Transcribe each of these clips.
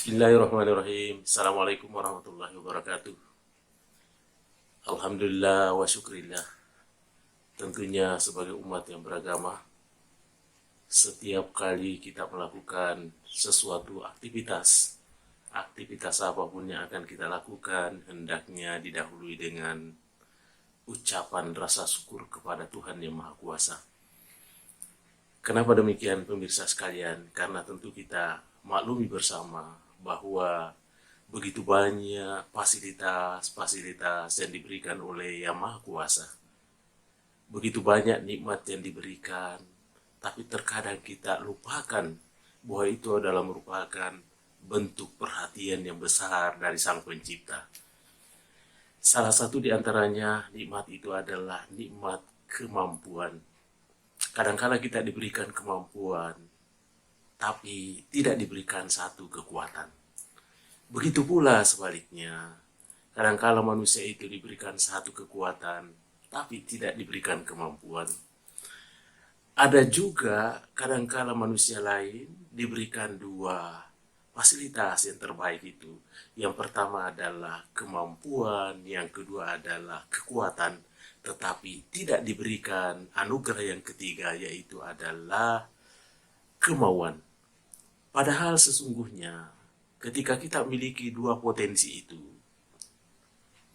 Bismillahirrahmanirrahim. Assalamualaikum warahmatullahi wabarakatuh. Alhamdulillah wa syukrillah. Tentunya sebagai umat yang beragama, setiap kali kita melakukan sesuatu aktivitas apapun yang akan kita lakukan, hendaknya didahului dengan ucapan rasa syukur kepada Tuhan Yang Maha Kuasa. Kenapa demikian pemirsa sekalian? Karena tentu kita maklumi bersama bahwa begitu banyak fasilitas yang diberikan oleh Yang Maha Kuasa. Begitu banyak nikmat yang diberikan, tapi terkadang kita lupakan bahwa itu adalah merupakan bentuk perhatian yang besar dari Sang Pencipta. Salah satu di antaranya nikmat itu adalah nikmat kemampuan. Kadangkala kita diberikan kemampuan, tapi tidak diberikan satu kekuatan. Begitu pula sebaliknya, kadangkala manusia itu diberikan satu kekuatan, tapi tidak diberikan kemampuan. Ada juga kadangkala manusia lain diberikan dua fasilitas yang terbaik itu. Yang pertama adalah kemampuan, yang kedua adalah kekuatan, tetapi tidak diberikan anugerah yang ketiga, yaitu adalah kemauan. Padahal sesungguhnya ketika kita memiliki dua potensi itu,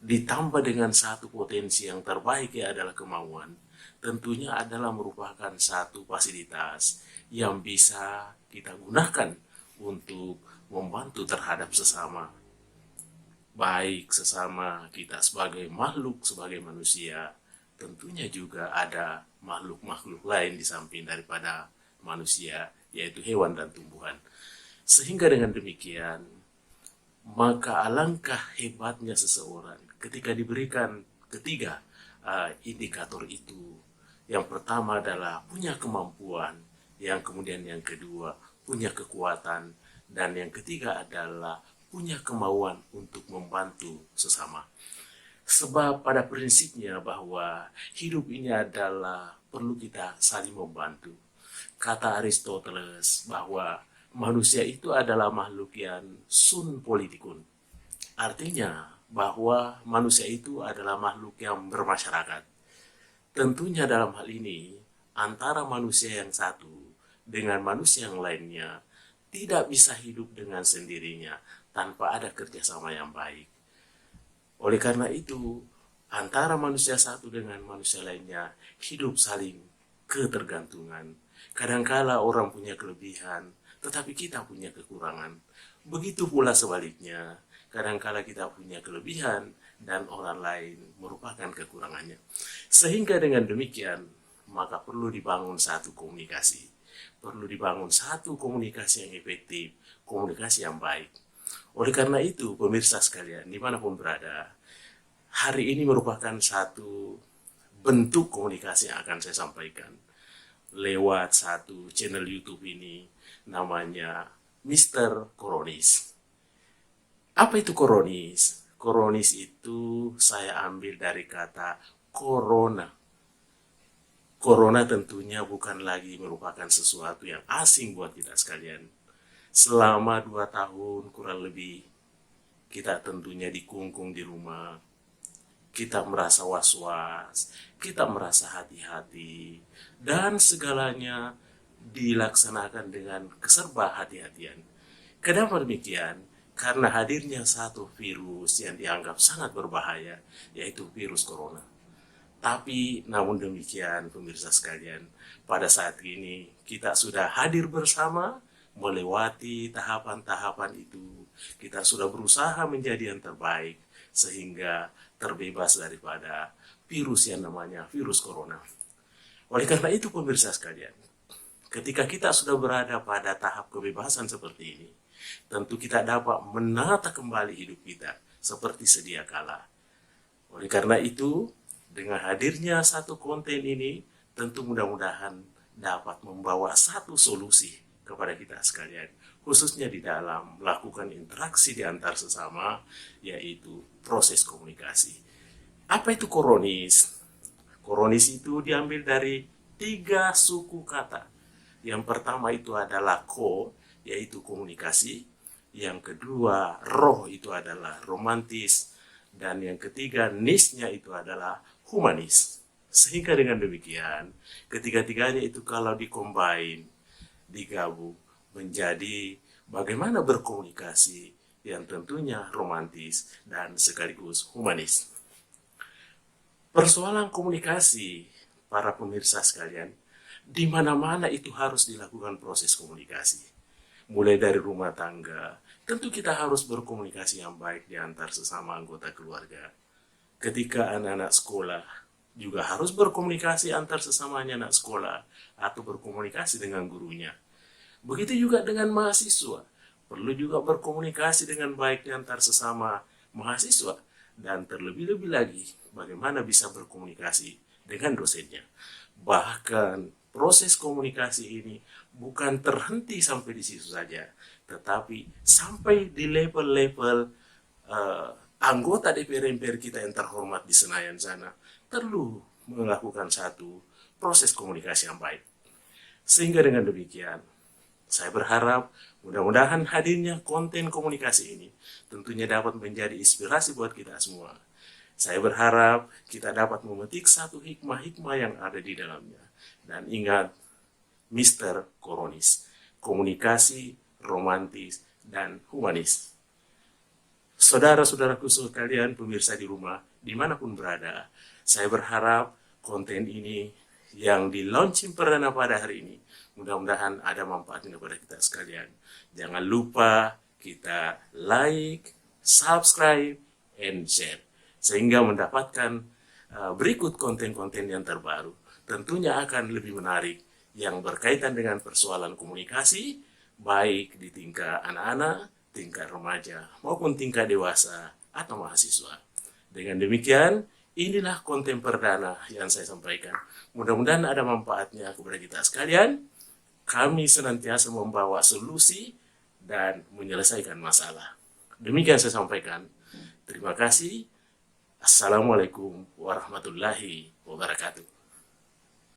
ditambah dengan satu potensi yang terbaik yang adalah kemauan, tentunya adalah merupakan satu fasilitas yang bisa kita gunakan untuk membantu terhadap sesama. Baik sesama kita sebagai makhluk, sebagai manusia, tentunya juga ada makhluk-makhluk lain di samping daripada manusia, yaitu hewan dan tumbuhan. Sehingga dengan demikian, maka alangkah hebatnya seseorang ketika diberikan ketiga indikator itu. Yang pertama adalah punya kemampuan, yang kemudian yang kedua punya kekuatan, dan yang ketiga adalah punya kemauan untuk membantu sesama. Sebab pada prinsipnya bahwa hidup ini adalah perlu kita saling membantu. Kata Aristoteles bahwa manusia itu adalah makhluk yang sun politikun. Artinya bahwa manusia itu adalah makhluk yang bermasyarakat. Tentunya dalam hal ini, antara manusia yang satu dengan manusia yang lainnya tidak bisa hidup dengan sendirinya tanpa ada kerjasama yang baik. Oleh karena itu, antara manusia satu dengan manusia lainnya hidup saling ketergantungan. Kadangkala orang punya kelebihan, tetapi kita punya kekurangan. Begitu pula sebaliknya, kadangkala kita punya kelebihan dan orang lain merupakan kekurangannya. Sehingga dengan demikian, maka perlu dibangun satu komunikasi. Perlu dibangun satu komunikasi yang efektif, komunikasi yang baik. Oleh karena itu, pemirsa sekalian, dimanapun berada, hari ini merupakan satu bentuk komunikasi yang akan saya sampaikan lewat satu channel YouTube ini, namanya Mr. Koronis. Apa itu Koronis? Koronis itu saya ambil dari kata corona. Corona tentunya bukan lagi merupakan sesuatu yang asing buat kita sekalian. Selama 2 tahun kurang lebih, kita tentunya dikungkung di rumah. Kita merasa was-was, kita merasa hati-hati, dan segalanya dilaksanakan dengan keserba hati-hatian. Kenapa demikian? Karena hadirnya satu virus yang dianggap sangat berbahaya, yaitu virus corona. Tapi namun demikian, pemirsa sekalian, pada saat ini kita sudah hadir bersama, melewati tahapan-tahapan itu. Kita sudah berusaha menjadi yang terbaik, sehingga terbebas daripada virus yang namanya virus corona. Oleh karena itu, pemirsa sekalian, ketika kita sudah berada pada tahap kebebasan seperti ini, tentu kita dapat menata kembali hidup kita seperti sedia kala. Oleh karena itu, dengan hadirnya satu konten ini, tentu mudah-mudahan dapat membawa satu solusi kepada kita sekalian, khususnya di dalam melakukan interaksi di antar sesama, yaitu proses komunikasi. Apa itu Koronis? Koronis itu diambil dari 3 suku kata. Yang pertama itu adalah ko, yaitu komunikasi. yang kedua roh itu adalah romantis, dan yang ketiga niche-nya itu adalah humanis. Sehingga dengan demikian, ketiga-tiganya itu kalau dicombine, digabung menjadi bagaimana berkomunikasi yang tentunya romantis dan sekaligus humanis. Persoalan komunikasi, para pemirsa sekalian, di mana-mana itu harus dilakukan proses komunikasi. Mulai dari rumah tangga, tentu kita harus berkomunikasi yang baik di antar sesama anggota keluarga. Ketika anak-anak sekolah, juga harus berkomunikasi antar sesamanya anak sekolah, atau berkomunikasi dengan gurunya. Begitu juga dengan mahasiswa, perlu juga berkomunikasi dengan baik di antar sesama mahasiswa, dan terlebih-lebih lagi bagaimana bisa berkomunikasi dengan dosennya. Bahkan proses komunikasi ini bukan terhenti sampai di situ saja, tetapi sampai di level-level anggota DPR MPR kita yang terhormat di Senayan sana perlu melakukan satu proses komunikasi yang baik. Sehingga dengan demikian, saya berharap mudah-mudahan hadirnya konten komunikasi ini tentunya dapat menjadi inspirasi buat kita semua. Saya berharap kita dapat memetik satu hikmah-hikmah yang ada di dalamnya. Dan ingat, Mr. Koronis, komunikasi, romantis, dan humanis. Saudara-saudaraku sekalian, pemirsa di rumah, dimanapun berada, saya berharap konten ini yang di launching perdana pada hari ini, mudah-mudahan ada manfaatnya kepada kita sekalian. Jangan lupa kita like, subscribe, and share. Sehingga mendapatkan berikut konten-konten yang terbaru. Tentunya akan lebih menarik yang berkaitan dengan persoalan komunikasi, baik di tingkat anak-anak, tingkat remaja, maupun tingkat dewasa atau mahasiswa. Dengan demikian, inilah konten perdana yang saya sampaikan. Mudah-mudahan ada manfaatnya kepada kita sekalian. Kami senantiasa membawa solusi dan menyelesaikan masalah. Demikian saya sampaikan. Terima kasih. Assalamualaikum warahmatullahi wabarakatuh.